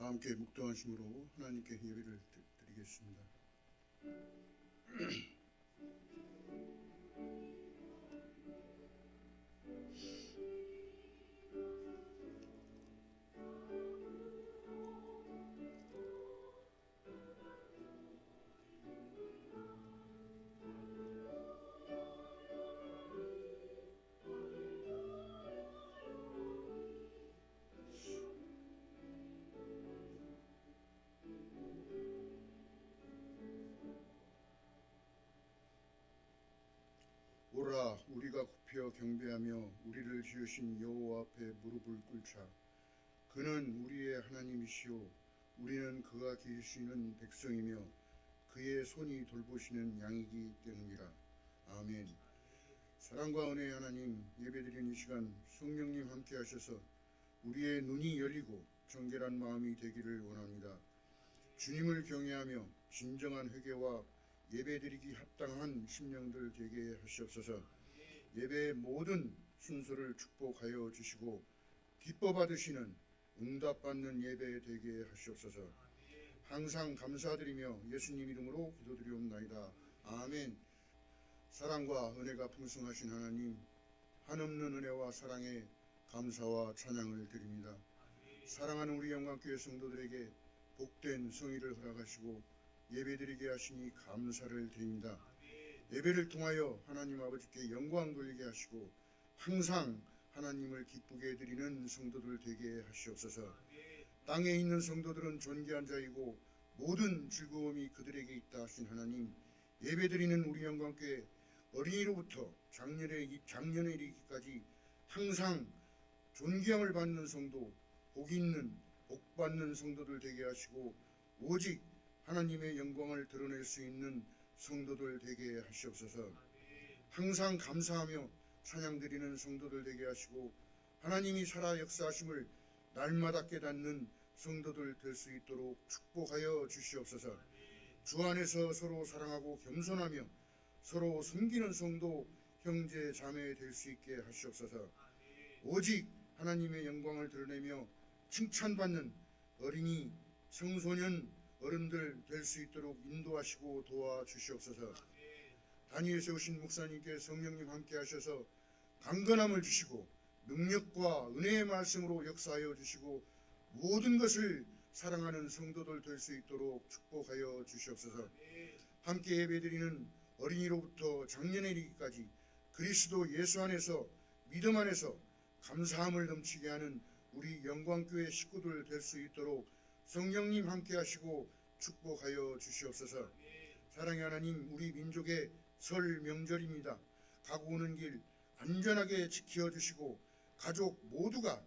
다 함께 묵도하심으로 하나님께 예배를 드리겠습니다. 오라, 우리가 굽혀 경배하며 우리를 지으신 여호와 앞에 무릎을 꿇자. 그는 우리의 하나님이시오, 우리는 그가 기르시는 백성이며 그의 손이 돌보시는 양이기 때문이라. 아멘. 사랑과 은혜의 하나님, 예배드리는 이 시간 성령님 함께 하셔서 우리의 눈이 열리고 정결한 마음이 되기를 원합니다. 주님을 경외하며 진정한 회개와 예배드리기 합당한 심령들 되게 하시옵소서. 예배의 모든 순서를 축복하여 주시고 기뻐 받으시는 응답받는 예배 되게 하시옵소서. 항상 감사드리며 예수님 이름으로 기도드리옵나이다. 아멘. 사랑과 은혜가 풍성하신 하나님, 한없는 은혜와 사랑에 감사와 찬양을 드립니다. 사랑하는 우리 영광교회 성도들에게 복된 성의를 허락하시고 예배드리게 하시니 감사를 드립니다. 예배를 통하여 하나님 아버지께 영광 돌리게 하시고 항상 하나님을 기쁘게 해드리는 성도들 되게 하시옵소서. 땅에 있는 성도들은 존귀한 자이고 모든 즐거움이 그들에게 있다 하신 하나님, 예배드리는 우리 영광교회 어린이로부터 장년에 이르기까지 항상 존귀함을 받는 성도, 복 있는 복 받는 성도들 되게 하시고 오직 하나님의 영광을 드러낼 수 있는 성도들 되게 하시옵소서. 항상 감사하며 찬양드리는 성도들 되게 하시고 하나님이 살아 역사하심을 날마다 깨닫는 성도들 될 수 있도록 축복하여 주시옵소서. 주 안에서 서로 사랑하고 겸손하며 서로 섬기는 성도 형제 자매 될 수 있게 하시옵소서. 오직 하나님의 영광을 드러내며 칭찬받는 어린이, 청소년, 어른들 될 수 있도록 인도하시고 도와주시옵소서. 단위에 세우신 목사님께 성령님 함께 하셔서 강건함을 주시고 능력과 은혜의 말씀으로 역사하여 주시고 모든 것을 사랑하는 성도들 될 수 있도록 축복하여 주시옵소서. 함께 예배드리는 어린이로부터 장년에 이르기까지 그리스도 예수 안에서 믿음 안에서 감사함을 넘치게 하는 우리 영광교회 식구들 될 수 있도록 성령님 함께 하시고 축복하여 주시옵소서. 사랑의 하나님, 우리 민족의 설 명절입니다. 가고 오는 길 안전하게 지켜주시고 가족 모두가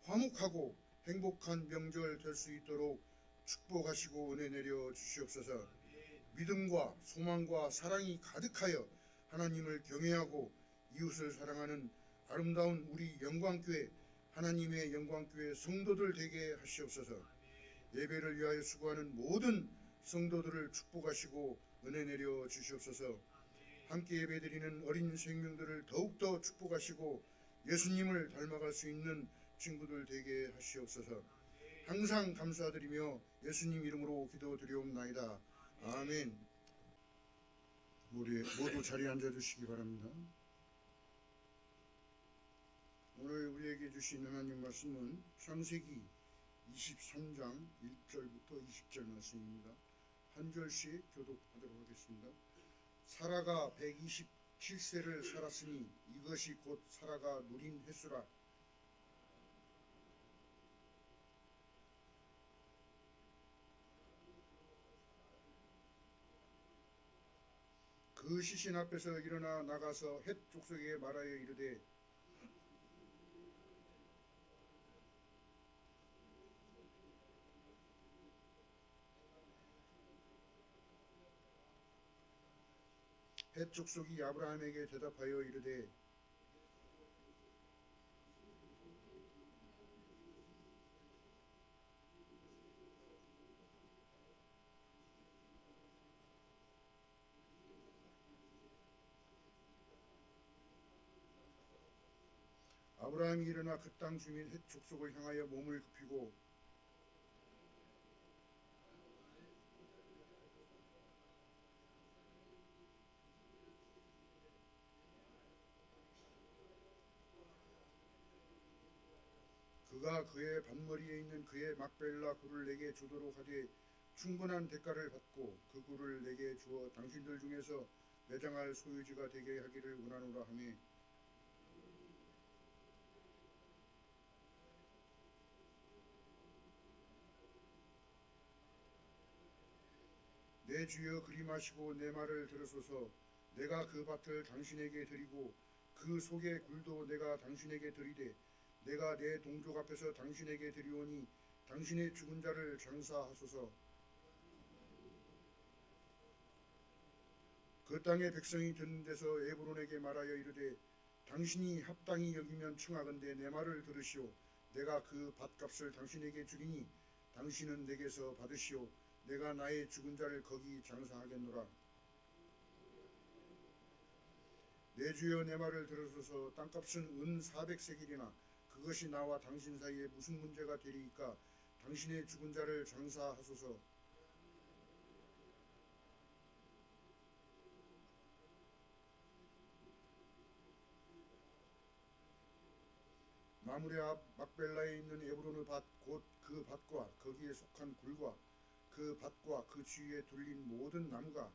화목하고 행복한 명절 될 수 있도록 축복하시고 은혜 내려 주시옵소서. 믿음과 소망과 사랑이 가득하여 하나님을 경외하고 이웃을 사랑하는 아름다운 우리 영광교회, 하나님의 영광교회 성도들 되게 하시옵소서. 예배를 위하여 수고하는 모든 성도들을 축복하시고 은혜 내려 주시옵소서. 함께 예배드리는 어린 생명들을 더욱더 축복하시고 예수님을 닮아갈 수 있는 친구들 되게 하시옵소서. 항상 감사드리며 예수님 이름으로 기도드리옵나이다. 아멘. 우리 모두 자리에 앉아주시기 바랍니다. 오늘 우리에게 주신 하나님 말씀은 창세기 23장 1절부터 20절 말씀입니다. 한 절씩 교독하도록 하겠습니다. 사라가 127세를 살았으니 이것이 곧 사라가 누린 횟수라. 그 시신 앞에서 일어나 나가서 헷 족속에게 말하여 이르되 헷 족속이 아브라함에게 대답하여 이르되 아브라함이 일어나 그 땅 주민 헷 족속을 향하여 몸을 굽히고 그가 그의 밭머리에 있는 그의 막벨라 굴을 내게 주도록 하되 충분한 대가를 받고 그 굴을 내게 주어 당신들 중에서 매장할 소유지가 되게 하기를 원하노라 하며 내 주여 그리 마시고 내 말을 들으소서. 내가 그 밭을 당신에게 드리고 그 속의 굴도 내가 당신에게 드리되 내가 내 동족 앞에서 당신에게 드리오니 당신의 죽은 자를 장사하소서. 그 땅의 백성이 듣는 데서 에브론에게 말하여 이르되 당신이 합당히 여기면 청하건대 내 말을 들으시오. 내가 그 밭값을 당신에게 주리니 당신은 내게서 받으시오. 내가 나의 죽은 자를 거기 장사하겠노라. 내 주여 내 말을 들으소서. 땅값은 은 400세겔이나 그것이 나와 당신 사이에 무슨 문제가 되리이까. 당신의 죽은 자를 장사하소서. 마므레 앞 막벨라에 있는 에브론의 밭 곧 그 밭과 거기에 속한 굴과 그 밭과 그 주위에 둘린 모든 나무가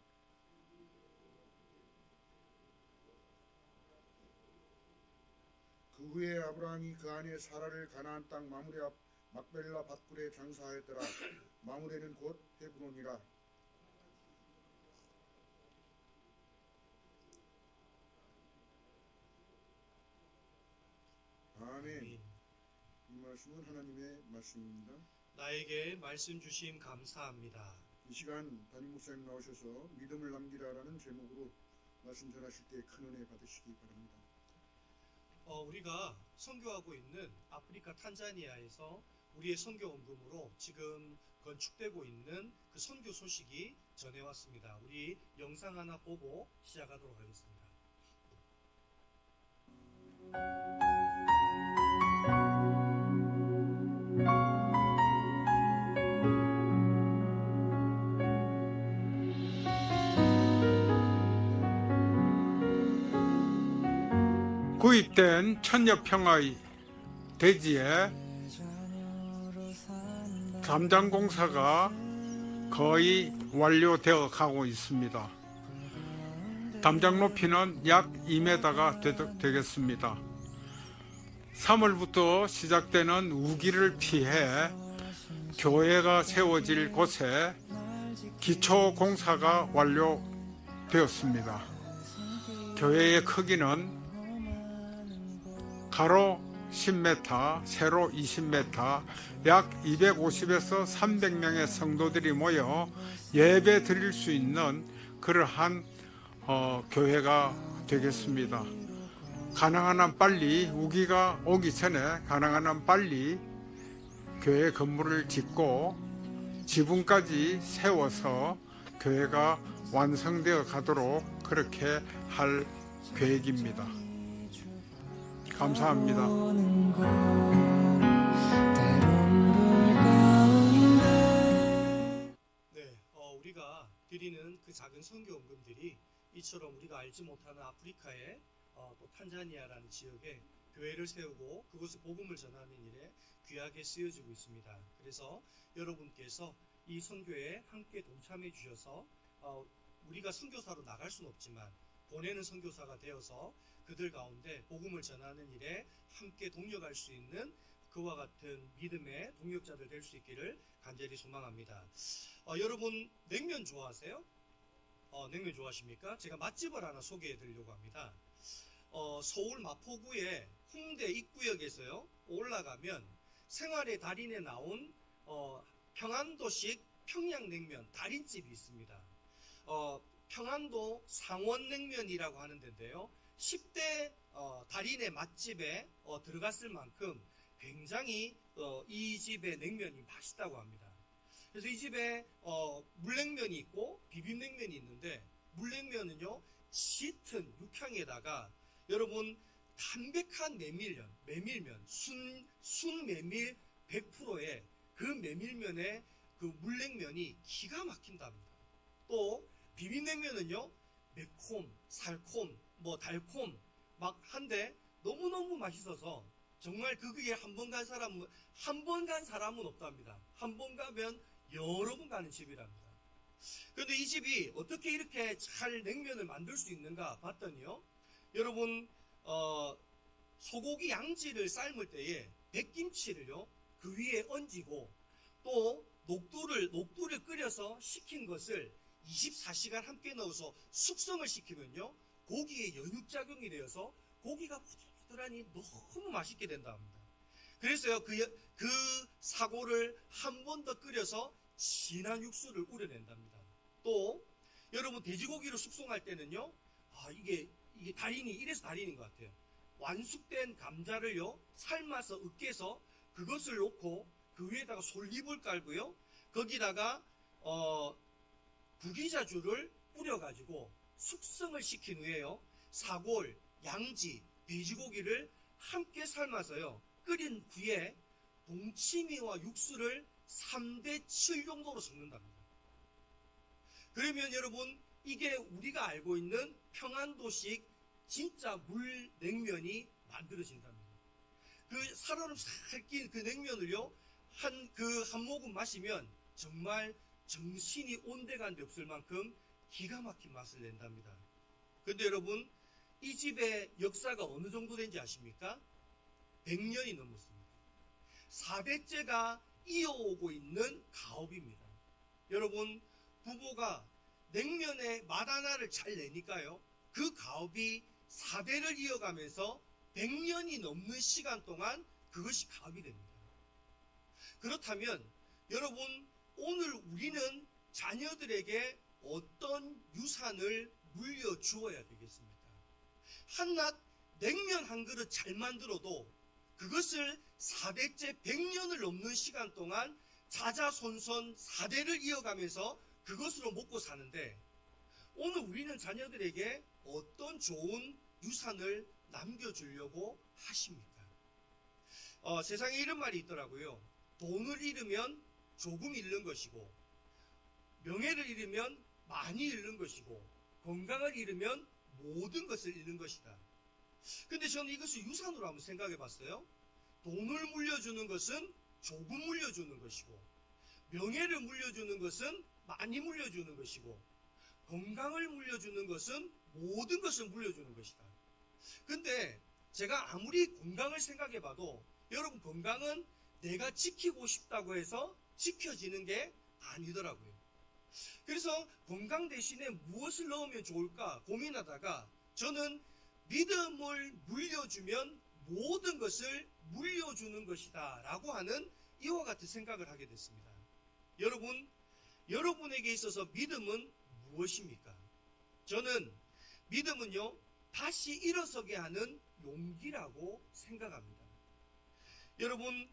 그 후에 아브라함이 그 안에 사라를 가나안 땅 마므레 앞 막벨라 밭굴에 장사하였더라. 마므레는 곧 헤브론이라. 아멘. 이 말씀은 하나님의 말씀입니다. 나에게 말씀 주심 감사합니다. 이 시간 담임 목사님 나오셔서 믿음을 남기라라는 제목으로 말씀 전하실 때 큰 은혜 받으시기 바랍니다. 우리가 선교하고 있는 아프리카 탄자니아에서 우리의 선교 원금으로 지금 건축되고 있는 그 선교 소식이 전해왔습니다. 우리 영상 하나 보고 시작하도록 하겠습니다. 구입된 천여평의 대지에 담장 공사가 거의 완료되어 가고 있습니다. 담장 높이는 약 2m가 되겠습니다. 3월부터 시작되는 우기를 피해 교회가 세워질 곳에 기초 공사가 완료되었습니다. 교회의 크기는 가로 10m, 세로 20m, 약 250에서 300명의 성도들이 모여 예배 드릴 수 있는 그러한 교회가 되겠습니다. 가능한 한 빨리, 우기가 오기 전에 가능한 한 빨리 교회 건물을 짓고 지붕까지 세워서 교회가 완성되어 가도록 그렇게 할 계획입니다. 감사합니다. 네, 우리가 드리는 그 작은 선교원금들이 이처럼 우리가 알지 못하는 아프리카의 또 탄자니아라는 지역에 교회를 세우고 그곳에 복음을 전하는 일에 귀하게 쓰여지고 있습니다. 그래서 여러분께서 이 선교에 함께 동참해 주셔서 우리가 선교사로 나갈 수는 없지만 보내는 선교사가 되어서 그들 가운데 복음을 전하는 일에 함께 동력할 수 있는 그와 같은 믿음의 동력자들 될 수 있기를 간절히 소망합니다. 여러분 냉면 좋아하세요? 냉면 좋아하십니까? 제가 맛집을 하나 소개해 드리려고 합니다. 서울 마포구의 홍대 입구역에서요 올라가면 생활의 달인에 나온 평안도식 평양냉면 달인집이 있습니다. 평안도 상원냉면이라고 하는 데인데요. 10대 달인의 맛집에 들어갔을 만큼 굉장히 이 집의 냉면이 맛있다고 합니다. 그래서 이 집에 물냉면이 있고 비빔냉면이 있는데 물냉면은요 짙은 육향에다가 여러분 담백한 메밀면 순 메밀 100%의 그 메밀면에 그 물냉면이 기가 막힌답니다. 또 비빔냉면은요 매콤, 살콤, 달콤 막 한데 너무너무 맛있어서 정말 그 길에 한 번 간 사람은 없답니다. 한 번 가면 여러 번 가는 집이랍니다. 그런데 이 집이 어떻게 이렇게 잘 냉면을 만들 수 있는가 봤더니요, 여러분 소고기 양지를 삶을 때에 백김치를요 그 위에 얹고, 또 녹두를 끓여서 식힌 것을 24시간 함께 넣어서 숙성을 시키면요, 고기에 연육작용이 되어서 고기가 부들부들하니 너무 맛있게 된다 합니다. 그래서요, 그 사고를 한 번 더 끓여서 진한 육수를 우려낸답니다. 또 여러분 돼지고기를 숙성할 때는요, 이게 달인이 이래서 달인인 것 같아요. 완숙된 감자를요 삶아서 으깨서 그것을 놓고 그 위에다가 솔잎을 깔고요, 거기다가 구기자주를 뿌려가지고 숙성을 시킨 후에요, 사골, 양지, 돼지고기를 함께 삶아서요 끓인 뒤에 동치미와 육수를 3대7 정도로 섞는답니다. 그러면 여러분, 이게 우리가 알고 있는 평안도식 진짜 물냉면이 만들어진답니다. 그 살얼음 살 낀 그 냉면을요 한 모금 마시면 정말 정신이 온데간데 없을 만큼 기가 막힌 맛을 낸답니다. 그런데 여러분, 이 집의 역사가 어느 정도 된지 아십니까? 100년이 넘었습니다. 4대째가 이어오고 있는 가업입니다. 여러분, 부모가 냉면의 맛 하나를 잘 내니까요, 그 가업이 4대를 이어가면서 100년이 넘는 시간 동안 그것이 가업이 됩니다. 그렇다면 여러분, 오늘 우리는 자녀들에게 어떤 유산을 물려주어야 되겠습니까? 한낱 냉면 한 그릇 잘 만들어도 그것을 4대째 100년을 넘는 시간 동안 자자손손 4대를 이어가면서 그것으로 먹고 사는데, 오늘 우리는 자녀들에게 어떤 좋은 유산을 남겨주려고 하십니까? 세상에 이런 말이 있더라고요. 돈을 잃으면 조금 잃는 것이고, 명예를 잃으면 많이 잃는 것이고, 건강을 잃으면 모든 것을 잃는 것이다. 근데 저는 이것을 유산으로 한번 생각해 봤어요. 돈을 물려주는 것은 조금 물려주는 것이고, 명예를 물려주는 것은 많이 물려주는 것이고, 건강을 물려주는 것은 모든 것을 물려주는 것이다. 근데 제가 아무리 건강을 생각해 봐도 여러분, 건강은 내가 지키고 싶다고 해서 지켜지는 게 아니더라고요. 그래서 건강 대신에 무엇을 넣으면 좋을까 고민하다가 저는 믿음을 물려주면 모든 것을 물려주는 것이다 라고 하는 이와 같은 생각을 하게 됐습니다. 여러분, 여러분에게 있어서 믿음은 무엇입니까? 저는 믿음은요, 다시 일어서게 하는 용기라고 생각합니다. 여러분,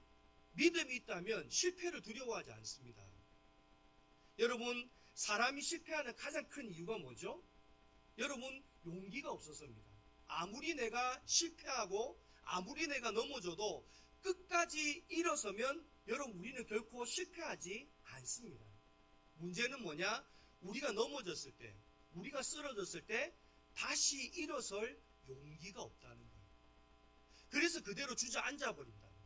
믿음이 있다면 실패를 두려워하지 않습니다. 여러분, 사람이 실패하는 가장 큰 이유가 뭐죠? 여러분, 용기가 없어서입니다. 아무리 내가 실패하고 아무리 내가 넘어져도 끝까지 일어서면 여러분, 우리는 결코 실패하지 않습니다. 문제는 뭐냐? 우리가 넘어졌을 때, 우리가 쓰러졌을 때 다시 일어설 용기가 없다는 거예요. 그래서 그대로 주저앉아 버린다는 거예요.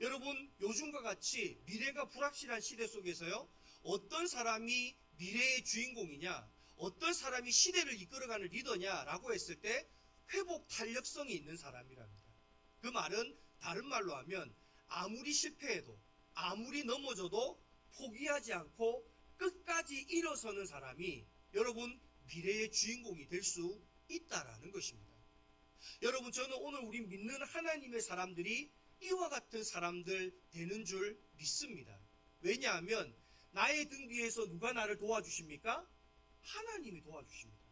여러분, 요즘과 같이 미래가 불확실한 시대 속에서요, 어떤 사람이 미래의 주인공이냐, 어떤 사람이 시대를 이끌어가는 리더냐라고 했을 때 회복 탄력성이 있는 사람이랍니다. 그 말은 다른 말로 하면 아무리 실패해도 아무리 넘어져도 포기하지 않고 끝까지 일어서는 사람이 여러분 미래의 주인공이 될 수 있다라는 것입니다. 여러분, 저는 오늘 우리 믿는 하나님의 사람들이 이와 같은 사람들 되는 줄 믿습니다. 왜냐하면 나의 등 뒤에서 누가 나를 도와주십니까? 하나님이 도와주십니다.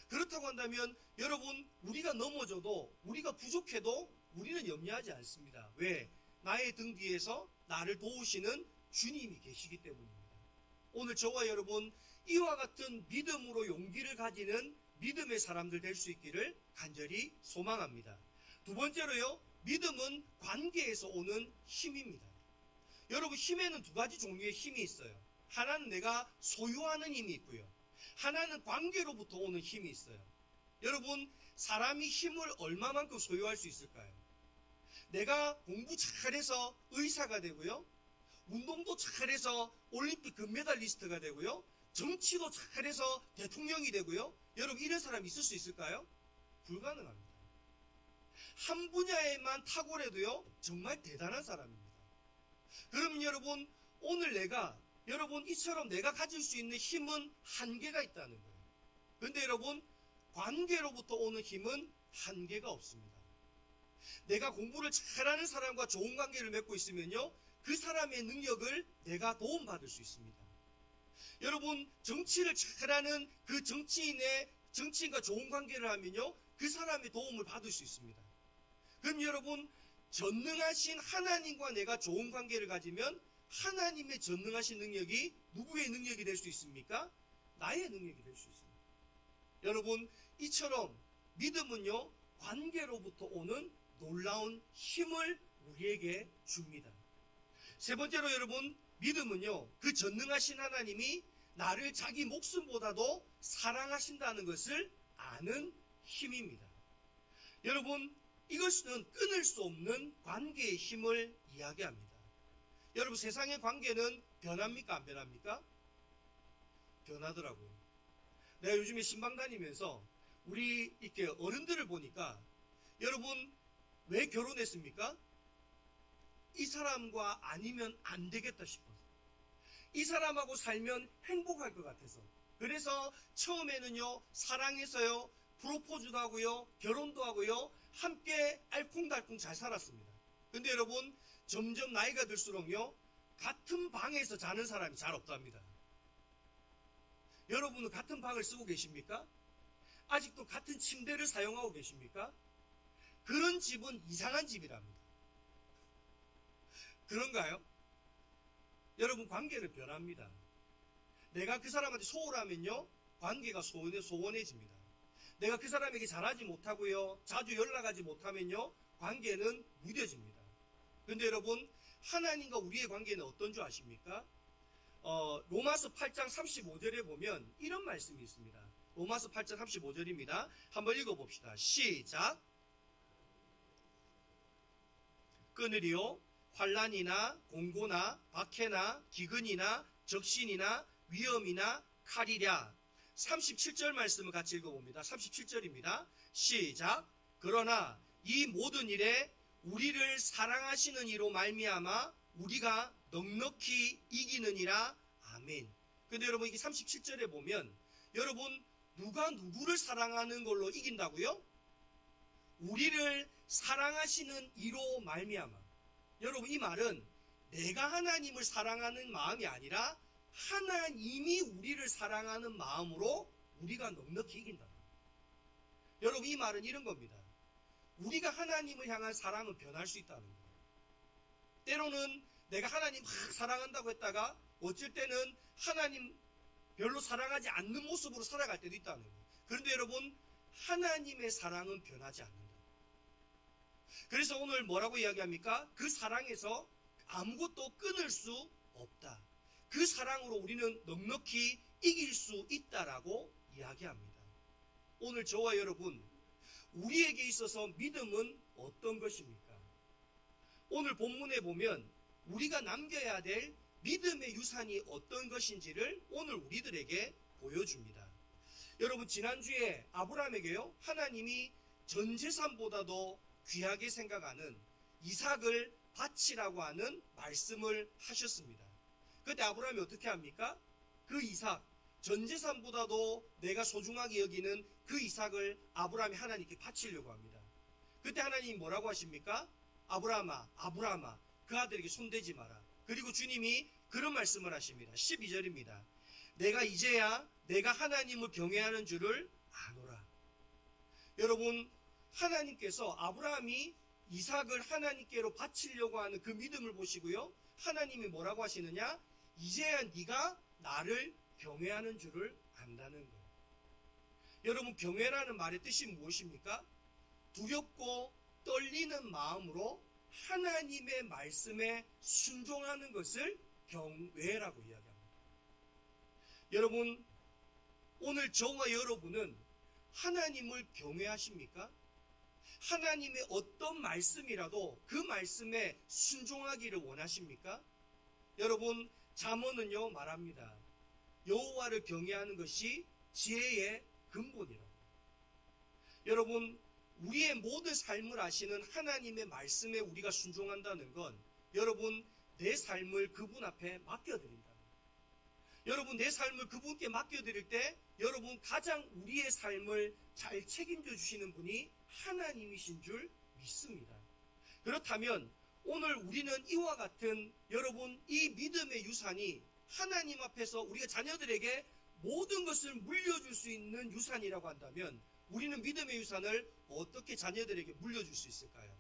그렇다고 한다면 여러분, 우리가 넘어져도 우리가 부족해도 우리는 염려하지 않습니다. 왜? 나의 등 뒤에서 나를 도우시는 주님이 계시기 때문입니다. 오늘 저와 여러분, 이와 같은 믿음으로 용기를 가지는 믿음의 사람들 될 수 있기를 간절히 소망합니다. 두 번째로요, 믿음은 관계에서 오는 힘입니다. 여러분, 힘에는 두 가지 종류의 힘이 있어요. 하나는 내가 소유하는 힘이 있고요, 하나는 관계로부터 오는 힘이 있어요. 여러분, 사람이 힘을 얼마만큼 소유할 수 있을까요? 내가 공부 잘해서 의사가 되고요. 운동도 잘해서 올림픽 금메달리스트가 되고요. 정치도 잘해서 대통령이 되고요. 여러분 이런 사람이 있을 수 있을까요? 불가능합니다. 한 분야에만 탁월해도요. 정말 대단한 사람입니다. 그러면 여러분 오늘 여러분 이처럼 내가 가질 수 있는 힘은 한계가 있다는 거예요. 그런데 여러분 관계로부터 오는 힘은 한계가 없습니다. 내가 공부를 잘하는 사람과 좋은 관계를 맺고 있으면요. 그 사람의 능력을 내가 도움받을 수 있습니다. 여러분 정치를 잘하는 그 정치인과 좋은 관계를 하면요. 그 사람의 도움을 받을 수 있습니다. 그럼 여러분 전능하신 하나님과 내가 좋은 관계를 가지면 하나님의 전능하신 능력이 누구의 능력이 될 수 있습니까? 나의 능력이 될 수 있습니다. 여러분 이처럼 믿음은요. 관계로부터 오는 놀라운 힘을 우리에게 줍니다. 세 번째로 여러분 믿음은요. 그 전능하신 하나님이 나를 자기 목숨보다도 사랑하신다는 것을 아는 힘입니다. 여러분 이것은 끊을 수 없는 관계의 힘을 이야기합니다. 여러분 세상의 관계는 변합니까? 안 변합니까? 변하더라고요. 내가 요즘에 신방 다니면서 우리 이렇게 어른들을 보니까 여러분 왜 결혼했습니까? 이 사람과 아니면 안 되겠다 싶어서. 이 사람하고 살면 행복할 것 같아서. 그래서 처음에는요 사랑해서요 프로포즈도 하고요 결혼도 하고요 함께 알콩달콩 잘 살았습니다. 근데 여러분 점점 나이가 들수록요 같은 방에서 자는 사람이 잘 없답니다. 여러분은 같은 방을 쓰고 계십니까? 아직도 같은 침대를 사용하고 계십니까? 그런 집은 이상한 집이랍니다. 그런가요? 여러분 관계는 변합니다. 내가 그 사람한테 소홀하면요 관계가 소원해집니다. 내가 그 사람에게 잘하지 못하고요 자주 연락하지 못하면요 관계는 무뎌집니다. 그런데 여러분 하나님과 우리의 관계는 어떤 줄 아십니까? 로마서 8장 35절에 보면 이런 말씀이 있습니다. 로마서 8장 35절입니다. 한번 읽어봅시다. 시작. 끊으리요 환난이나 공고나 박해나 기근이나 적신이나 위험이나 칼이랴. 37절 말씀을 같이 읽어봅니다. 37절입니다. 시작. 그러나 이 모든 일에 우리를 사랑하시는 이로 말미암아 우리가 넉넉히 이기느니라. 아멘. 근데 여러분 이게 37절에 보면 여러분 누가 누구를 사랑하는 걸로 이긴다고요? 우리를 사랑하시는 이로 말미암아. 여러분 이 말은 내가 하나님을 사랑하는 마음이 아니라 하나님이 우리를 사랑하는 마음으로 우리가 넉넉히 이긴다. 여러분 이 말은 이런 겁니다. 우리가 하나님을 향한 사랑은 변할 수 있다는 거예요. 때로는 내가 하나님 막 사랑한다고 했다가 어쩔 때는 하나님 별로 사랑하지 않는 모습으로 살아갈 때도 있다는 거예요. 그런데 여러분 하나님의 사랑은 변하지 않는다. 그래서 오늘 뭐라고 이야기합니까? 그 사랑에서 아무것도 끊을 수 없다. 그 사랑으로 우리는 넉넉히 이길 수 있다라고 이야기합니다. 오늘 저와 여러분 우리에게 있어서 믿음은 어떤 것입니까? 오늘 본문에 보면 우리가 남겨야 될 믿음의 유산이 어떤 것인지를 오늘 우리들에게 보여줍니다. 여러분 지난주에 아브라함에게요 하나님이 전 재산보다도 귀하게 생각하는 이삭을 바치라고 하는 말씀을 하셨습니다. 그때 아브라함이 어떻게 합니까? 그 이삭 전 재산보다도 내가 소중하게 여기는 그 이삭을 아브라함이 하나님께 바치려고 합니다. 그때 하나님이 뭐라고 하십니까? 아브라함아 그 아들에게 손대지 마라. 그리고 주님이 그런 말씀을 하십니다. 12절입니다. 내가 이제야 내가 하나님을 경외하는 줄을 아노라. 여러분 하나님께서 아브라함이 이삭을 하나님께로 바치려고 하는 그 믿음을 보시고요. 하나님이 뭐라고 하시느냐? 이제야 네가 나를 경외하는 줄을 안다는 거예요. 여러분 경외라는 말의 뜻이 무엇입니까? 두렵고 떨리는 마음으로 하나님의 말씀에 순종하는 것을 경외라고 이야기합니다. 여러분 오늘 저와 여러분은 하나님을 경외하십니까? 하나님의 어떤 말씀이라도 그 말씀에 순종하기를 원하십니까? 여러분, 잠언은요 말합니다. 여호와를 경외하는 것이 지혜의 근본이라고. 여러분, 우리의 모든 삶을 아시는 하나님의 말씀에 우리가 순종한다는 건 여러분, 내 삶을 그분 앞에 맡겨드린다. 여러분, 내 삶을 그분께 맡겨드릴 때 여러분, 가장 우리의 삶을 잘 책임져 주시는 분이 하나님이신 줄 믿습니다. 그렇다면 오늘 우리는 이와 같은 여러분, 이 믿음의 유산이 하나님 앞에서 우리가 자녀들에게 모든 것을 물려줄 수 있는 유산이라고 한다면 우리는 믿음의 유산을 어떻게 자녀들에게 물려줄 수 있을까요?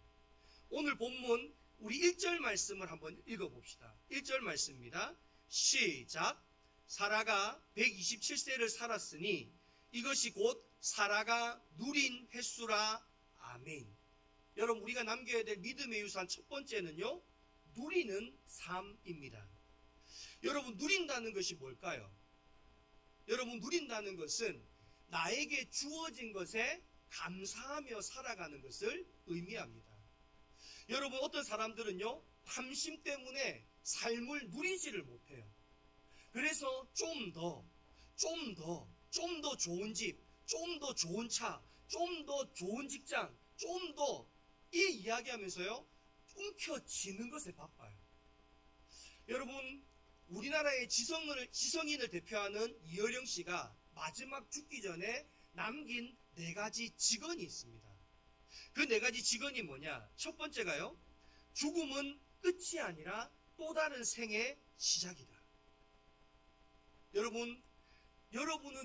오늘 본문 우리 1절 말씀을 한번 읽어봅시다. 1절 말씀입니다. 시작. 사라가 127세를 살았으니 이것이 곧 사라가 누린 횟수라. 아멘. 여러분, 우리가 남겨야 될 믿음의 유산 첫 번째는요, 누리는 삶입니다. 여러분, 누린다는 것이 뭘까요? 여러분, 누린다는 것은 나에게 주어진 것에 감사하며 살아가는 것을 의미합니다. 여러분, 어떤 사람들은요, 탐심 때문에 삶을 누리지를 못해요. 그래서 좀 더 좋은 집, 좀 더 좋은 차, 좀 더 좋은 직장, 좀 더 이 이야기하면서요, 움켜쥐는 것에 바빠요. 여러분, 우리나라의 지성인을 대표하는 이어령 씨가 마지막 죽기 전에 남긴 4가지 직언이 있습니다. 그 4가지 직언이 뭐냐? 첫 번째가요, 죽음은 끝이 아니라 또 다른 생의 시작이다. 여러분은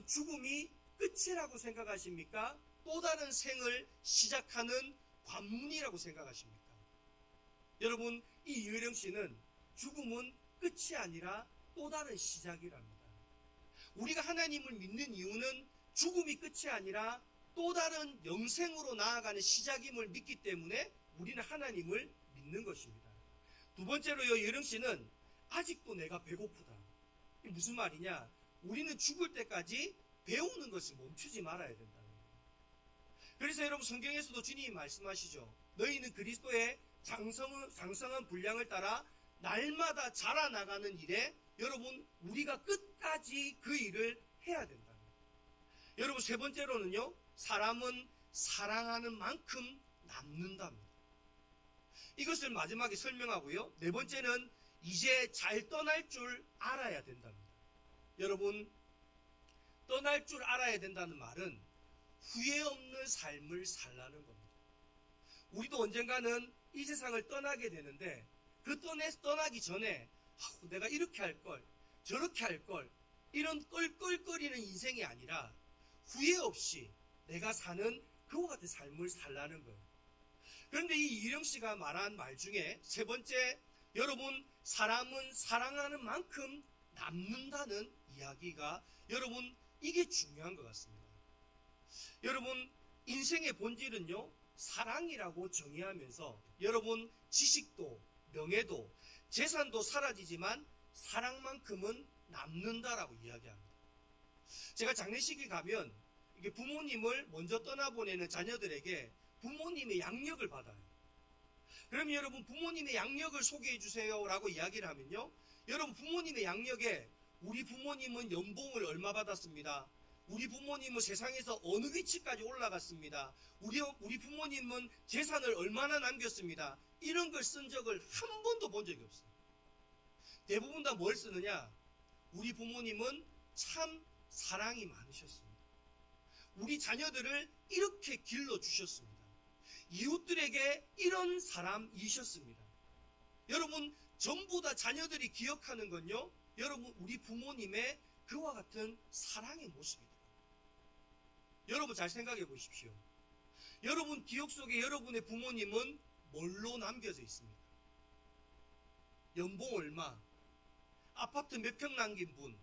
죽음이 끝이라고 생각하십니까? 또 다른 생을 시작하는 관문이라고 생각하십니까? 여러분, 이 이어령 씨는 죽음은 끝이 아니라 또 다른 시작이랍니다. 우리가 하나님을 믿는 이유는 죽음이 끝이 아니라 또 다른 영생으로 나아가는 시작임을 믿기 때문에 우리는 하나님을 믿는 것입니다. 두 번째로요, 이어령 씨는 아직도 내가 배고프다. 이게 무슨 말이냐? 우리는 죽을 때까지 배우는 것을 멈추지 말아야 된다는 거예요. 그래서 여러분, 성경에서도 주님이 말씀하시죠. 너희는 그리스도의 장성한 분량을 따라 날마다 자라나가는 일에 여러분, 우리가 끝까지 그 일을 해야 된다는 거예요. 여러분, 세 번째로는요, 사람은 사랑하는 만큼 남는답니다. 이것을 마지막에 설명하고요, 네 번째는 이제 잘 떠날 줄 알아야 된답니다. 여러분, 떠날 줄 알아야 된다는 말은 후회 없는 삶을 살라는 겁니다. 우리도 언젠가는 이 세상을 떠나게 되는데 그 떠나기 전에 내가 이렇게 할 걸, 저렇게 할 걸, 이런 껄껄거리는 인생이 아니라 후회 없이 내가 사는 그와 같은 삶을 살라는 거예요. 그런데 이 이령 씨가 말한 말 중에 세 번째, 여러분, 사람은 사랑하는 만큼 남는다는 이야기가 여러분, 이게 중요한 것 같습니다. 여러분, 인생의 본질은요, 사랑이라고 정의하면서 여러분, 지식도 명예도 재산도 사라지지만 사랑만큼은 남는다라고 이야기합니다. 제가 장례식에 가면 이게 부모님을 먼저 떠나보내는 자녀들에게 부모님의 양력을 받아요. 그러면 여러분, 부모님의 양력을 소개해 주세요라고 이야기를 하면요, 여러분, 부모님의 양력에 우리 부모님은 연봉을 얼마 받았습니다. 우리 부모님은 세상에서 어느 위치까지 올라갔습니다. 우리 부모님은 재산을 얼마나 남겼습니다. 이런 걸 쓴 적을 한 번도 본 적이 없어요. 대부분 다 뭘 쓰느냐? 우리 부모님은 참 사랑이 많으셨습니다. 우리 자녀들을 이렇게 길러주셨습니다. 이웃들에게 이런 사람이셨습니다. 여러분, 전부 다 자녀들이 기억하는 건요, 여러분, 우리 부모님의 그와 같은 사랑의 모습입니다. 여러분, 잘 생각해 보십시오. 여러분 기억 속에 여러분의 부모님은 뭘로 남겨져 있습니까? 연봉 얼마, 아파트 몇 평 남긴 분,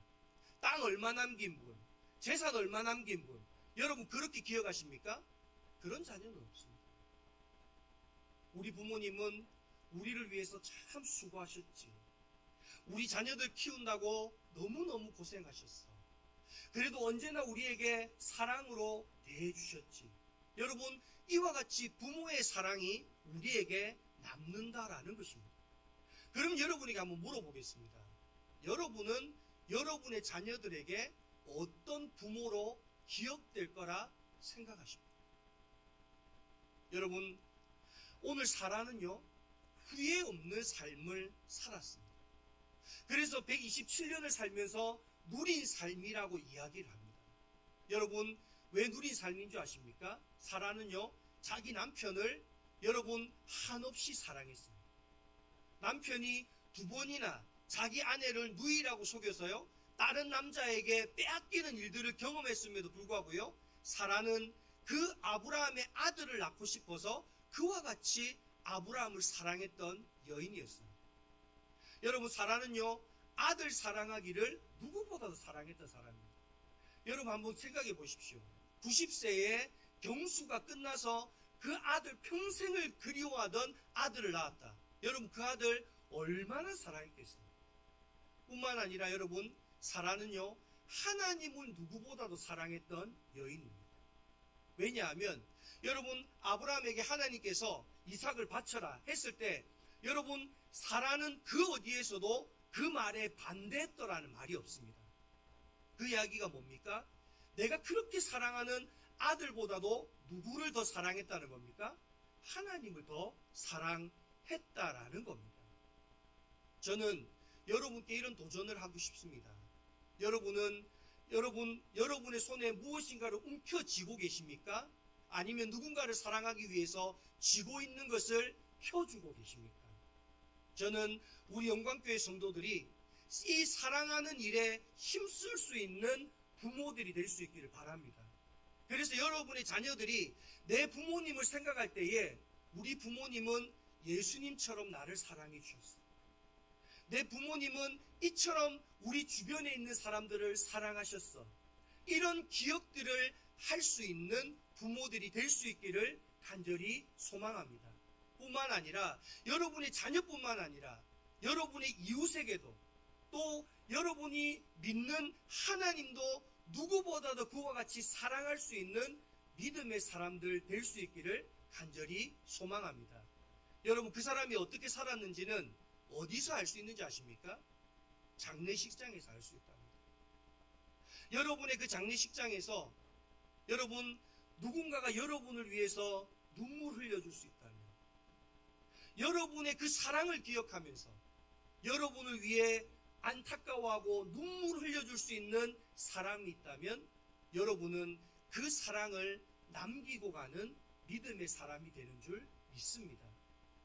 땅 얼마 남긴 분, 재산 얼마 남긴 분, 여러분 그렇게 기억하십니까? 그런 자녀는 없습니다. 우리 부모님은 우리를 위해서 참 수고하셨지. 우리 자녀들 키운다고 너무너무 고생하셨어. 그래도 언제나 우리에게 사랑으로 대해주셨지. 여러분, 이와 같이 부모의 사랑이 우리에게 남는다라는 것입니다. 그럼 여러분에게 한번 물어보겠습니다. 여러분은 여러분의 자녀들에게 어떤 부모로 기억될 거라 생각하십니까? 여러분, 오늘 사라는요, 후회 없는 삶을 살았습니다. 그래서 127년을 살면서 누린 삶이라고 이야기를 합니다. 여러분, 왜 누린 삶인 줄 아십니까? 사라는요, 자기 남편을 여러분 한없이 사랑했습니다. 남편이 2번이나 자기 아내를 누이라고 속여서요, 다른 남자에게 빼앗기는 일들을 경험했음에도 불구하고요, 사라는 그 아브라함의 아들을 낳고 싶어서 그와 같이 아브라함을 사랑했던 여인이었습니다. 여러분, 사라는요, 아들 사랑하기를 누구보다도 사랑했던 사람입니다. 여러분 한번 생각해 보십시오. 90세에 경수가 끝나서 그 아들 평생을 그리워하던 아들을 낳았다. 여러분, 그 아들 얼마나 사랑했겠습니까? 뿐만 아니라 여러분, 사라는요, 하나님을 누구보다도 사랑했던 여인입니다. 왜냐하면 여러분, 아브라함에게 하나님께서 이삭을 바쳐라 했을 때 여러분, 사라는 그 어디에서도 그 말에 반대했더라는 말이 없습니다. 그 이야기가 뭡니까? 내가 그렇게 사랑하는 아들보다도 누구를 더 사랑했다는 겁니까? 하나님을 더 사랑했다라는 겁니다. 저는 여러분께 이런 도전을 하고 싶습니다. 여러분의 손에 무엇인가를 움켜쥐고 계십니까? 아니면 누군가를 사랑하기 위해서 쥐고 있는 것을 펴주고 계십니까? 저는 우리 영광교회 성도들이 이 사랑하는 일에 힘쓸 수 있는 부모들이 될 수 있기를 바랍니다. 그래서 여러분의 자녀들이 내 부모님을 생각할 때에 우리 부모님은 예수님처럼 나를 사랑해 주셨어. 내 부모님은 이처럼 우리 주변에 있는 사람들을 사랑하셨어. 이런 기억들을 할 수 있는 부모들이 될 수 있기를 간절히 소망합니다. 뿐만 아니라 여러분의 자녀뿐만 아니라 여러분의 이웃에게도 또 여러분이 믿는 하나님도 누구보다도 그와 같이 사랑할 수 있는 믿음의 사람들 될 수 있기를 간절히 소망합니다. 여러분, 그 사람이 어떻게 살았는지는 어디서 알 수 있는지 아십니까? 장례식장에서 알 수 있답니다. 여러분의 그 장례식장에서 여러분, 누군가가 여러분을 위해서 눈물 흘려줄 수 있다면, 여러분의 그 사랑을 기억하면서 여러분을 위해 안타까워하고 눈물 흘려줄 수 있는 사람이 있다면 여러분은 그 사랑을 남기고 가는 믿음의 사람이 되는 줄 믿습니다.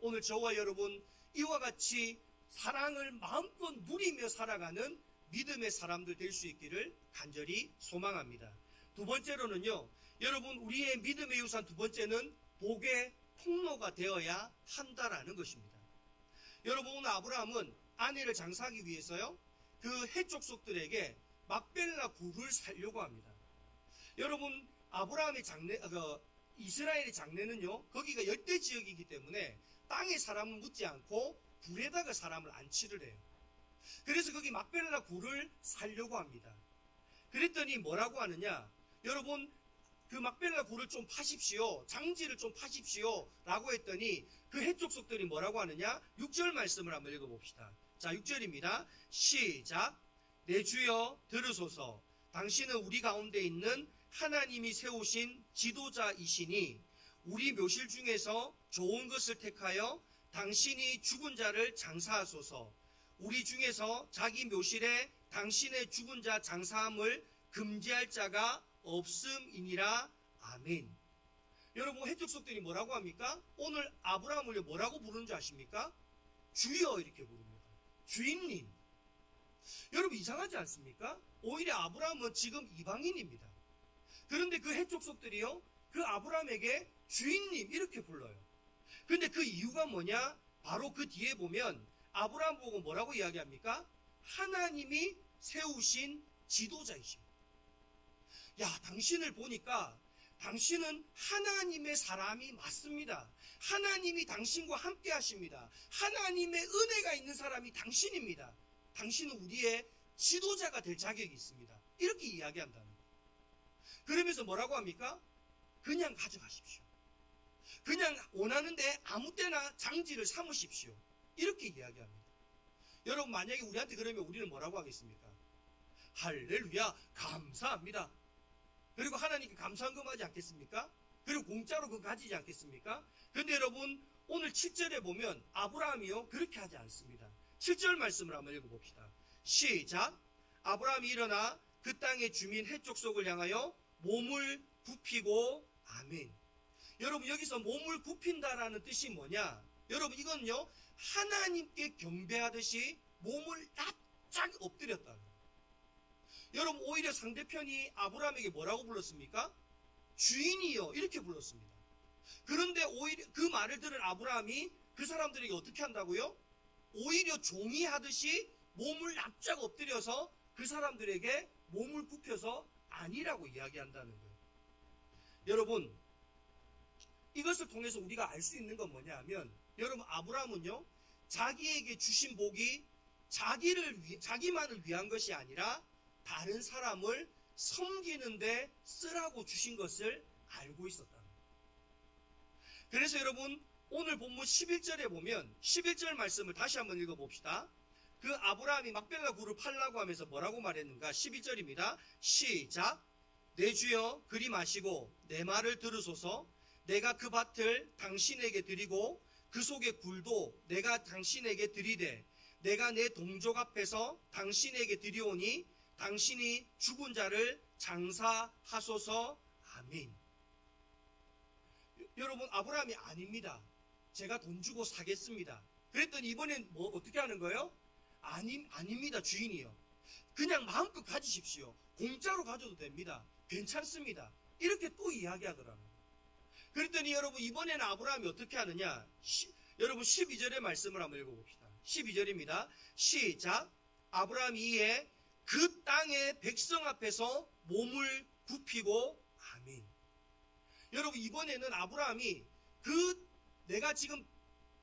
오늘 저와 여러분 이와 같이 사랑을 마음껏 누리며 살아가는 믿음의 사람들 될 수 있기를 간절히 소망합니다. 두 번째로는요, 여러분, 우리의 믿음의 유산 두 번째는 복의 통로가 되어야 한다라는 것입니다. 여러분, 오늘 아브라함은 아내를 장사하기 위해서요, 그 해족속들에게 막벨라 굴을 살려고 합니다. 여러분, 아브라함의 이스라엘의 장례는요, 거기가 열대 지역이기 때문에 땅에 사람을 묻지 않고 굴에다가 사람을 안치를 해요. 그래서 거기 막벨라 굴을 살려고 합니다. 그랬더니 뭐라고 하느냐? 여러분, 그 막벨라 굴을 좀 파십시오. 장지를 좀 파십시오. 라고 했더니 그 해족속들이 뭐라고 하느냐? 6절 말씀을 한번 읽어봅시다. 자, 6절입니다. 시작. 내 주여 들으소서. 당신은 우리 가운데 있는 하나님이 세우신 지도자이시니 우리 묘실 중에서 좋은 것을 택하여 당신이 죽은 자를 장사하소서. 우리 중에서 자기 묘실에 당신의 죽은 자 장사함을 금지할 자가 없음이니라. 아멘. 여러분, 해족속들이 뭐라고 합니까? 오늘 아브라함을 뭐라고 부르는 줄 아십니까? 주여 이렇게 부릅니다. 주인님. 여러분, 이상하지 않습니까? 오히려 아브라함은 지금 이방인입니다. 그런데 그 해족속들이요, 그 아브라함에게 주인님 이렇게 불러요. 그런데 그 이유가 뭐냐? 바로 그 뒤에 보면 아브라함 보고 뭐라고 이야기합니까? 하나님이 세우신 지도자이십니다. 야, 당신을 보니까 당신은 하나님의 사람이 맞습니다. 하나님이 당신과 함께 하십니다. 하나님의 은혜가 있는 사람이 당신입니다. 당신은 우리의 지도자가 될 자격이 있습니다. 이렇게 이야기한다는 거예요. 그러면서 뭐라고 합니까? 그냥 가져가십시오. 그냥 원하는데 아무 때나 장지를 삼으십시오. 이렇게 이야기합니다. 여러분 만약에 우리한테 그러면 우리는 뭐라고 하겠습니까? 할렐루야 감사합니다. 그리고 하나님께 감사한 거 하지 않겠습니까? 그리고 공짜로 그거 가지지 않겠습니까? 그런데 여러분 오늘 7절에 보면 아브라함이요 그렇게 하지 않습니다. 7절 말씀을 한번 읽어봅시다. 시작. 아브라함이 일어나 그 땅의 주민 헷 족속을 향하여 몸을 굽히고 아멘. 여러분 여기서 몸을 굽힌다라는 뜻이 뭐냐? 여러분 이건요 하나님께 경배하듯이 몸을 납작 엎드렸다는 거예요. 여러분 오히려 상대편이 아브라함에게 뭐라고 불렀습니까? 주인이요 이렇게 불렀습니다. 그런데 오히려 그 말을 들은 아브라함이 그 사람들에게 어떻게 한다고요? 오히려 종이 하듯이 몸을 납작 엎드려서 그 사람들에게 몸을 굽혀서 아니라고 이야기한다는 거예요. 여러분 이것을 통해서 우리가 알 수 있는 건 뭐냐 하면 여러분 아브라함은요 자기에게 주신 복이 자기만을 위한 것이 아니라 다른 사람을 섬기는데 쓰라고 주신 것을 알고 있었다는 거예요. 그래서 여러분 오늘 본문 11절에 보면 11절 말씀을 다시 한번 읽어봅시다. 그 아브라함이 막벨라 굴을 팔라고 하면서 뭐라고 말했는가? 12절입니다. 시작. 내 주여 그리 마시고 내 말을 들으소서. 내가 그 밭을 당신에게 드리고 그 속의 굴도 내가 당신에게 드리되 내가 내 동족 앞에서 당신에게 드리오니 당신이 죽은 자를 장사하소서. 아멘. 여러분 아브라함이 아닙니다. 제가 돈 주고 사겠습니다. 그랬더니 이번엔 뭐 어떻게 하는 거예요? 아닙니다. 주인이요. 그냥 마음껏 가지십시오. 공짜로 가져도 됩니다. 괜찮습니다. 이렇게 또 이야기하더라고요. 그랬더니 여러분 이번에는 아브라함이 어떻게 하느냐? 여러분 12절의 말씀을 한번 읽어봅시다. 12절입니다. 시작. 아브라함이 이에 그 땅의 백성 앞에서 몸을 굽히고 아멘. 여러분 이번에는 아브라함이 내가 지금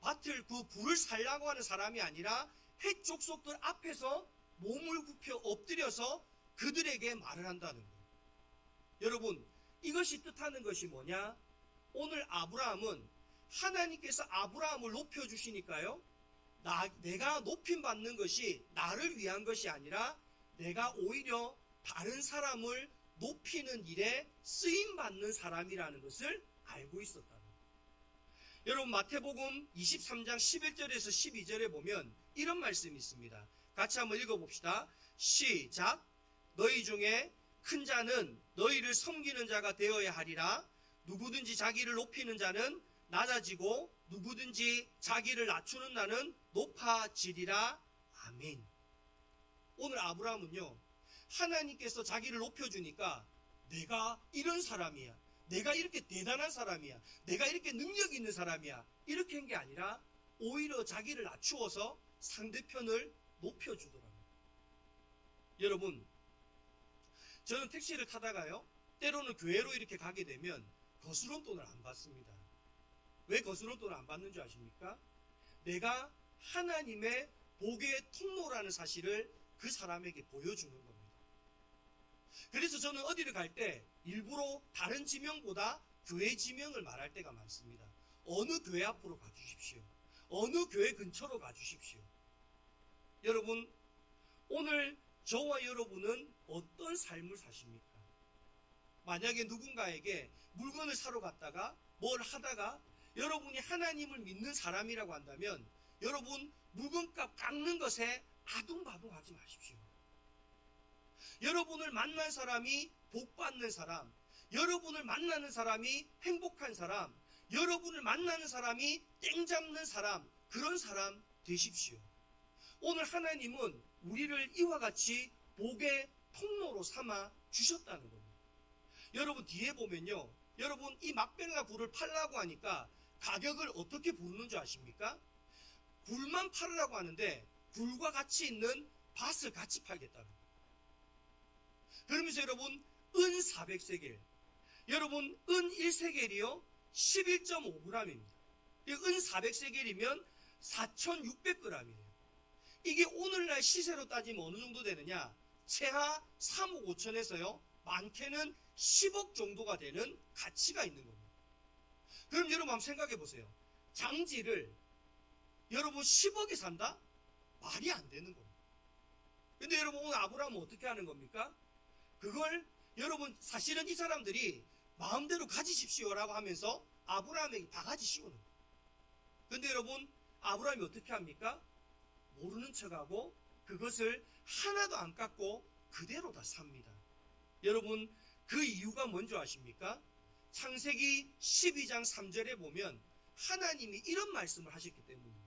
밭을 굴을 살라고 하는 사람이 아니라 헷 족속들 앞에서 몸을 굽혀 엎드려서 그들에게 말을 한다는 거예요. 여러분 이것이 뜻하는 것이 뭐냐? 오늘 아브라함은 하나님께서 아브라함을 높여주시니까요 내가 높임받는 것이 나를 위한 것이 아니라 내가 오히려 다른 사람을 높이는 일에 쓰임받는 사람이라는 것을 알고 있었다는 거예요. 여러분 마태복음 23장 11절에서 12절에 보면 이런 말씀이 있습니다. 같이 한번 읽어봅시다. 시작. 너희 중에 큰 자는 너희를 섬기는 자가 되어야 하리라. 누구든지 자기를 높이는 자는 낮아지고 누구든지 자기를 낮추는 자는 높아지리라. 아멘. 오늘 아브라함은요 하나님께서 자기를 높여주니까 내가 이런 사람이야, 내가 이렇게 대단한 사람이야, 내가 이렇게 능력 있는 사람이야 이렇게 한 게 아니라 오히려 자기를 낮추어서 상대편을 높여주더라고요. 여러분 저는 택시를 타다가요 때로는 교회로 이렇게 가게 되면 거스름 돈을 안 받습니다. 왜 거스름 돈을 안 받는 줄 아십니까? 내가 하나님의 복의 통로라는 사실을 그 사람에게 보여주는 겁니다. 그래서 저는 어디를 갈 때 일부러 다른 지명보다 교회 지명을 말할 때가 많습니다. 어느 교회 앞으로 가주십시오. 어느 교회 근처로 가주십시오. 여러분 오늘 저와 여러분은 어떤 삶을 사십니까? 만약에 누군가에게 물건을 사러 갔다가 뭘 하다가 여러분이 하나님을 믿는 사람이라고 한다면 여러분 물건값 깎는 것에 아둥바둥하지 마십시오. 여러분을 만난 사람이 복받는 사람, 여러분을 만나는 사람이 행복한 사람, 여러분을 만나는 사람이 땡 잡는 사람, 그런 사람 되십시오. 오늘 하나님은 우리를 이와 같이 복의 통로로 삼아 주셨다는 겁니다. 여러분 뒤에 보면요, 여러분 이 막벨라 굴을 팔라고 하니까 가격을 어떻게 부르는 줄 아십니까? 굴만 팔으라고 하는데 굴과 같이 있는 밭을 같이 팔겠다는 거예요. 그러면서 여러분 은 400세겔, 여러분 은 1세겔이요 11.5g입니다. 은 400세겔이면 4,600g이에요. 이게 오늘날 시세로 따지면 어느 정도 되느냐? 최하 3억 5천에서요 많게는 10억 정도가 되는 가치가 있는 겁니다. 그럼 여러분 한번 생각해 보세요. 장지를 여러분 10억에 산다? 말이 안 되는 겁니다. 근데 여러분 오늘 아브라함은 어떻게 하는 겁니까? 그걸 여러분 사실은 이 사람들이 마음대로 가지십시오라고 하면서 아브라함에게 바가지 씌우는 거예요. 근데 여러분 아브라함이 어떻게 합니까? 모르는 척하고 그것을 하나도 안 깎고 그대로 다 삽니다. 여러분 그 이유가 뭔지 아십니까? 창세기 12장 3절에 보면 하나님이 이런 말씀을 하셨기 때문입니다.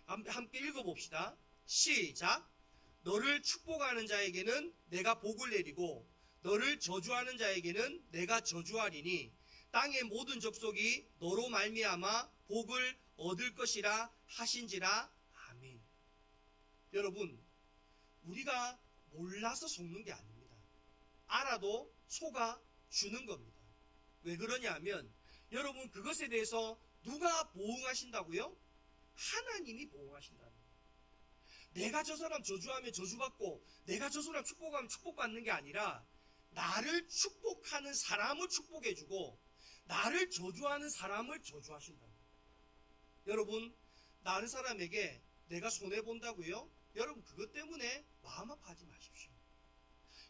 함께 읽어봅시다. 시작. 너를 축복하는 자에게는 내가 복을 내리고 너를 저주하는 자에게는 내가 저주하리니 땅의 모든 족속이 너로 말미암아 복을 얻을 것이라 하신지라. 아멘. 여러분 우리가 몰라서 속는 게 아닙니다. 알아도 속아 주는 겁니다. 왜 그러냐 하면 여러분 그것에 대해서 누가 보응하신다고요? 하나님이 보응하신다는 거예요. 내가 저 사람 저주하면 저주받고 내가 저 사람 축복하면 축복받는 게 아니라 나를 축복하는 사람을 축복해주고 나를 저주하는 사람을 저주하신다는 거예요. 여러분 다른 사람에게 내가 손해본다고요? 여러분 그것 때문에 마음 아파하지 마십시오.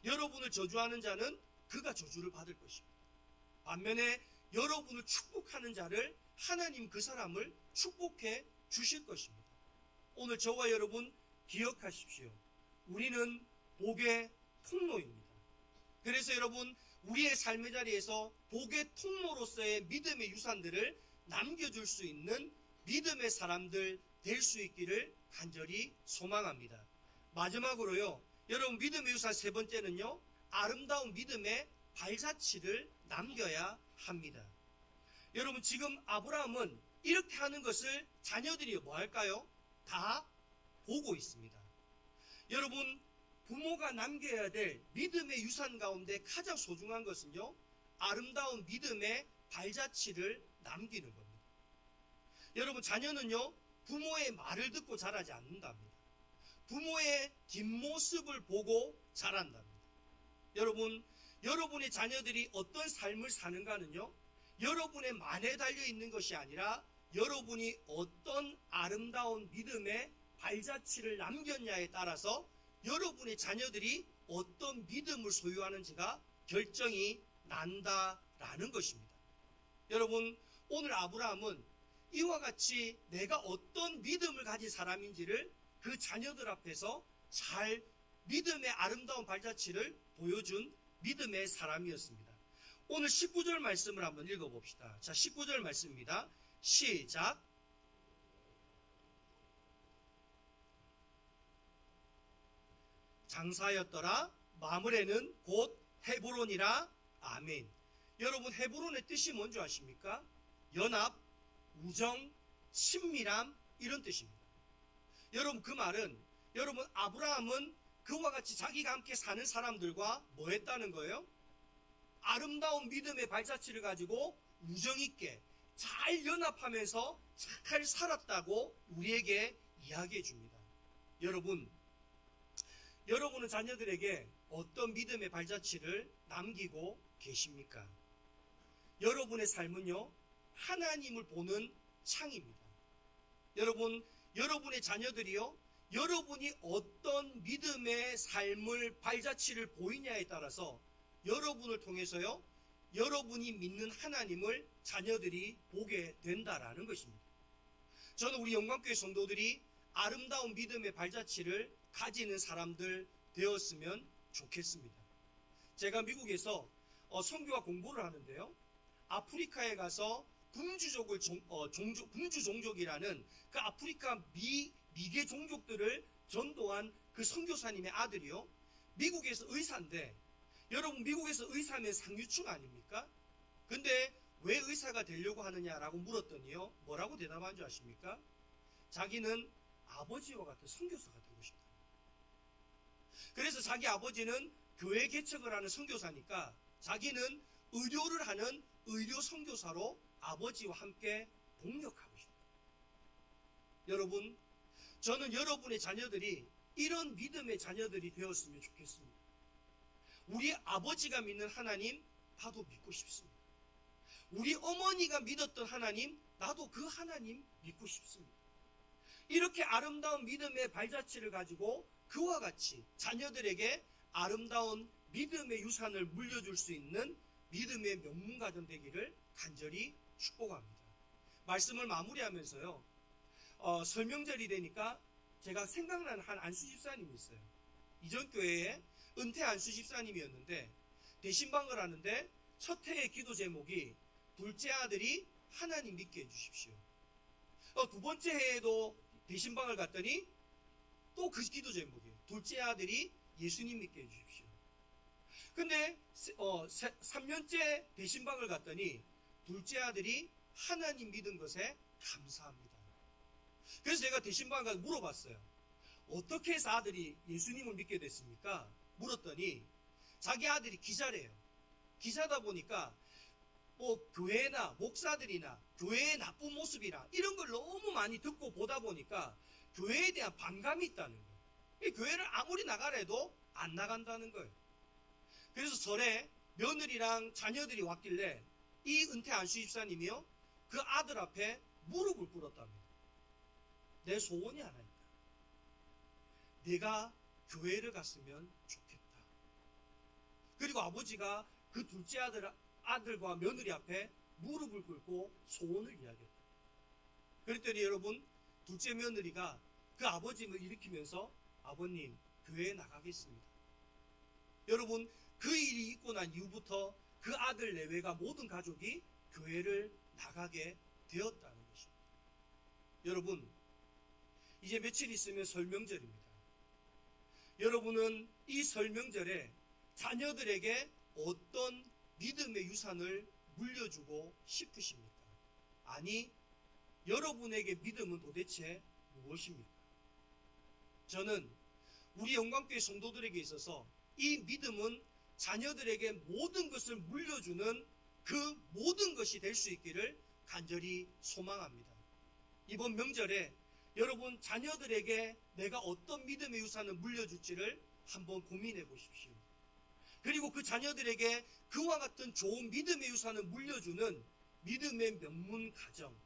여러분을 저주하는 자는 그가 저주를 받을 것입니다. 반면에 여러분을 축복하는 자를 하나님 그 사람을 축복해 주실 것입니다. 오늘 저와 여러분 기억하십시오. 우리는 복의 통로입니다. 그래서 여러분 우리의 삶의 자리에서 복의 통로로서의 믿음의 유산들을 남겨줄 수 있는 믿음의 사람들 될 수 있기를 간절히 소망합니다. 마지막으로요. 여러분 믿음의 유산 세 번째는요. 아름다운 믿음의 발자취를 남겨야 합니다. 여러분 지금 아브라함은 이렇게 하는 것을 자녀들이 뭐 할까요? 다 보고 있습니다. 여러분 부모가 남겨야 될 믿음의 유산 가운데 가장 소중한 것은요. 아름다운 믿음의 발자취를 남기는 겁니다. 여러분 자녀는요. 부모의 말을 듣고 자라지 않는답니다. 부모의 뒷모습을 보고 자란답니다. 여러분 여러분의 자녀들이 어떤 삶을 사는가는요. 여러분의 만에 달려있는 것이 아니라 여러분이 어떤 아름다운 믿음의 발자취를 남겼냐에 따라서 여러분의 자녀들이 어떤 믿음을 소유하는지가 결정이 난다라는 것입니다. 여러분 오늘 아브라함은 이와 같이 내가 어떤 믿음을 가진 사람인지를 그 자녀들 앞에서 잘 믿음의 아름다운 발자취를 보여준 믿음의 사람이었습니다. 오늘 19절 말씀을 한번 읽어봅시다. 자, 19절 말씀입니다. 시작. 장사였더라. 마므레는 곧 헤브론이라. 아멘. 여러분 헤브론의 뜻이 뭔지 아십니까? 연합, 우정, 친밀함 이런 뜻입니다. 여러분 그 말은 여러분 아브라함은 그와 같이 자기가 함께 사는 사람들과 뭐 했다는 거예요? 아름다운 믿음의 발자취를 가지고 우정있게 잘 연합하면서 잘 살았다고 우리에게 이야기해 줍니다. 여러분은 자녀들에게 어떤 믿음의 발자취를 남기고 계십니까? 여러분의 삶은요, 하나님을 보는 창입니다. 여러분의 자녀들이요, 여러분이 어떤 믿음의 삶을 발자취를 보이냐에 따라서 여러분을 통해서요, 여러분이 믿는 하나님을 자녀들이 보게 된다라는 것입니다. 저는 우리 영광교회 성도들이 아름다운 믿음의 발자취를 가지는 사람들 되었으면 좋겠습니다. 제가 미국에서 선교와 공부를 하는데요, 아프리카에 가서 분주 종족이라는 그 아프리카 미개 종족들을 전도한 그 선교사님의 아들이요, 미국에서 의사인데, 여러분 미국에서 의사면 상류층 아닙니까? 근데 왜 의사가 되려고 하느냐라고 물었더니요, 뭐라고 대답한 줄 아십니까? 자기는 아버지와 같은 선교사가 되고 싶다. 그래서 자기 아버지는 교회 개척을 하는 선교사니까 자기는 의료를 하는 의료 선교사로 아버지와 함께 동력하고 싶다. 여러분, 저는 여러분의 자녀들이 이런 믿음의 자녀들이 되었으면 좋겠습니다. 우리 아버지가 믿는 하나님, 나도 믿고 싶습니다. 우리 어머니가 믿었던 하나님, 나도 그 하나님 믿고 싶습니다. 이렇게 아름다운 믿음의 발자취를 가지고 그와 같이 자녀들에게 아름다운 믿음의 유산을 물려줄 수 있는 믿음의 명문가정 되기를 간절히 축복합니다. 말씀을 마무리하면서요, 설명절이 되니까 제가 생각나는 한 안수 집사님이 있어요. 이전 교회에 은퇴 안수 집사님이었는데 대신방을 하는데 첫 해의 기도 제목이 둘째 아들이 하나님 믿게 해주십시오. 두 번째 해에도 대신방을 갔더니 또 그 기도 제목이에요. 둘째 아들이 예수님 믿게 해주십시오. 근데 3년째 대신방을 갔더니 둘째 아들이 하나님 믿은 것에 감사합니다. 그래서 제가 대신방을 가서 물어봤어요. 어떻게 해서 아들이 예수님을 믿게 됐습니까? 물었더니 자기 아들이 기자래요. 기자다 보니까 뭐 교회나 목사들이나 교회의 나쁜 모습이나 이런 걸 너무 많이 듣고 보다 보니까 교회에 대한 반감이 있다는 거예요. 이 교회를 아무리 나가라 해도 안 나간다는 거예요. 그래서 설에 며느리랑 자녀들이 왔길래 이 은퇴 안수 집사님이요, 그 아들 앞에 무릎을 꿇었답니다. 내 소원이 하나 있다. 내가 교회를 갔으면 좋겠다. 그리고 아버지가 그 둘째 아들과 며느리 앞에 무릎을 꿇고 소원을 이야기했다. 그랬더니 여러분, 둘째 며느리가 그 아버지를 일으키면서 아버님, 교회에 나가겠습니다. 여러분, 그 일이 있고 난 이후부터 그 아들 내외가 모든 가족이 교회를 나가게 되었다는 것입니다. 여러분, 이제 며칠 있으면 설명절입니다. 여러분은 이 설명절에 자녀들에게 어떤 믿음의 유산을 물려주고 싶으십니까? 아니, 여러분에게 믿음은 도대체 무엇입니까? 저는 우리 영광교회 성도들에게 있어서 이 믿음은 자녀들에게 모든 것을 물려주는 그 모든 것이 될 수 있기를 간절히 소망합니다. 이번 명절에 여러분 자녀들에게 내가 어떤 믿음의 유산을 물려줄지를 한번 고민해 보십시오. 그리고 그 자녀들에게 그와 같은 좋은 믿음의 유산을 물려주는 믿음의 명문 가정,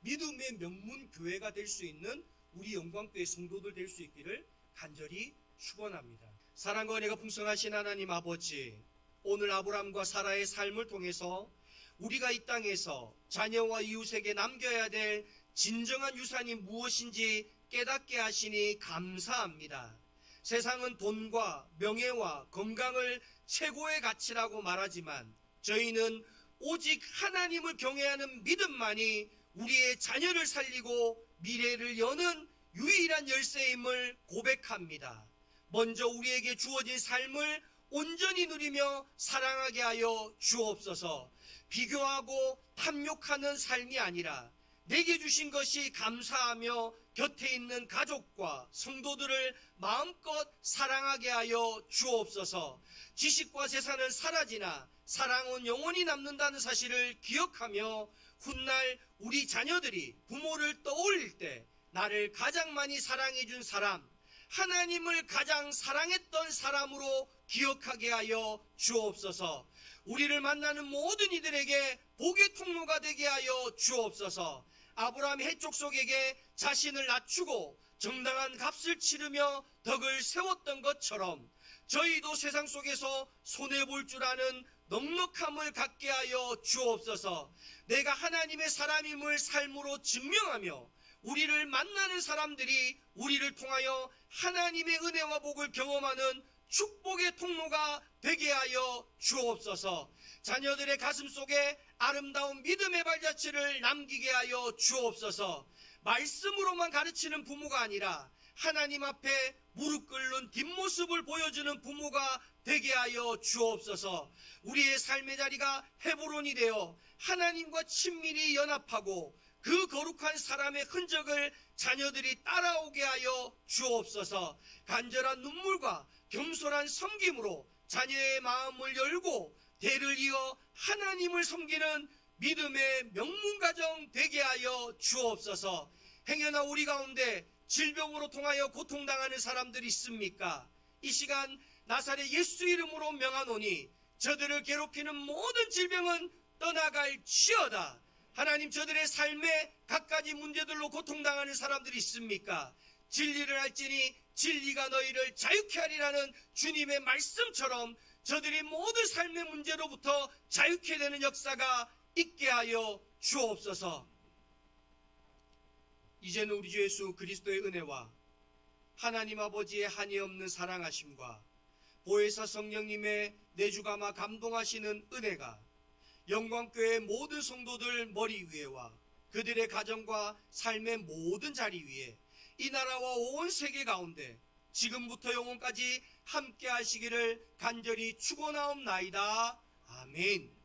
믿음의 명문 교회가 될 수 있는 우리 영광교회 성도들 될 수 있기를 간절히 축원합니다. 사랑과 은혜가 풍성하신 하나님 아버지, 오늘 아브라함과 사라의 삶을 통해서 우리가 이 땅에서 자녀와 이웃에게 남겨야 될 진정한 유산이 무엇인지 깨닫게 하시니 감사합니다. 세상은 돈과 명예와 건강을 최고의 가치라고 말하지만 저희는 오직 하나님을 경외하는 믿음만이 우리의 자녀를 살리고 미래를 여는 유일한 열쇠임을 고백합니다. 먼저 우리에게 주어진 삶을 온전히 누리며 사랑하게 하여 주옵소서. 비교하고 탐욕하는 삶이 아니라 내게 주신 것이 감사하며 곁에 있는 가족과 성도들을 마음껏 사랑하게 하여 주옵소서. 지식과 재산은 사라지나 사랑은 영원히 남는다는 사실을 기억하며 훗날 우리 자녀들이 부모를 떠올릴 때 나를 가장 많이 사랑해 준 사람, 하나님을 가장 사랑했던 사람으로 기억하게 하여 주옵소서. 우리를 만나는 모든 이들에게 복의 통로가 되게 하여 주옵소서. 아브라함 해족속에게 자신을 낮추고 정당한 값을 치르며 덕을 세웠던 것처럼 저희도 세상 속에서 손해볼 줄 아는 넉넉함을 갖게 하여 주옵소서. 내가 하나님의 사람임을 삶으로 증명하며 우리를 만나는 사람들이 우리를 통하여 하나님의 은혜와 복을 경험하는 축복의 통로가 되게 하여 주옵소서. 자녀들의 가슴 속에 아름다운 믿음의 발자취를 남기게 하여 주옵소서. 말씀으로만 가르치는 부모가 아니라 하나님 앞에 무릎 꿇는 뒷모습을 보여주는 부모가 되게 하여 주옵소서. 우리의 삶의 자리가 헤브론이 되어 하나님과 친밀히 연합하고 그 거룩한 사람의 흔적을 자녀들이 따라오게 하여 주옵소서. 간절한 눈물과 겸손한 섬김으로 자녀의 마음을 열고 대를 이어 하나님을 섬기는 믿음의 명문가정 되게 하여 주옵소서. 행여나 우리 가운데 질병으로 통하여 고통당하는 사람들이 있습니까? 이 시간 나사렛 예수 이름으로 명하노니 저들을 괴롭히는 모든 질병은 떠나갈지어다. 하나님, 저들의 삶에 갖가지 문제들로 고통당하는 사람들이 있습니까? 진리를 알지니 진리가 너희를 자유케 하리라는 주님의 말씀처럼 저들이 모든 삶의 문제로부터 자유케 되는 역사가 있게 하여 주옵소서. 이제는 우리 주 예수 그리스도의 은혜와 하나님 아버지의 한이 없는 사랑하심과 보혜사 성령님의 내주감화 감동하시는 은혜가 영광교회 모든 성도들 머리 위에와 그들의 가정과 삶의 모든 자리 위에 이 나라와 온 세계 가운데 지금부터 영원까지 함께 하시기를 간절히 축원하옵나이다. 아멘.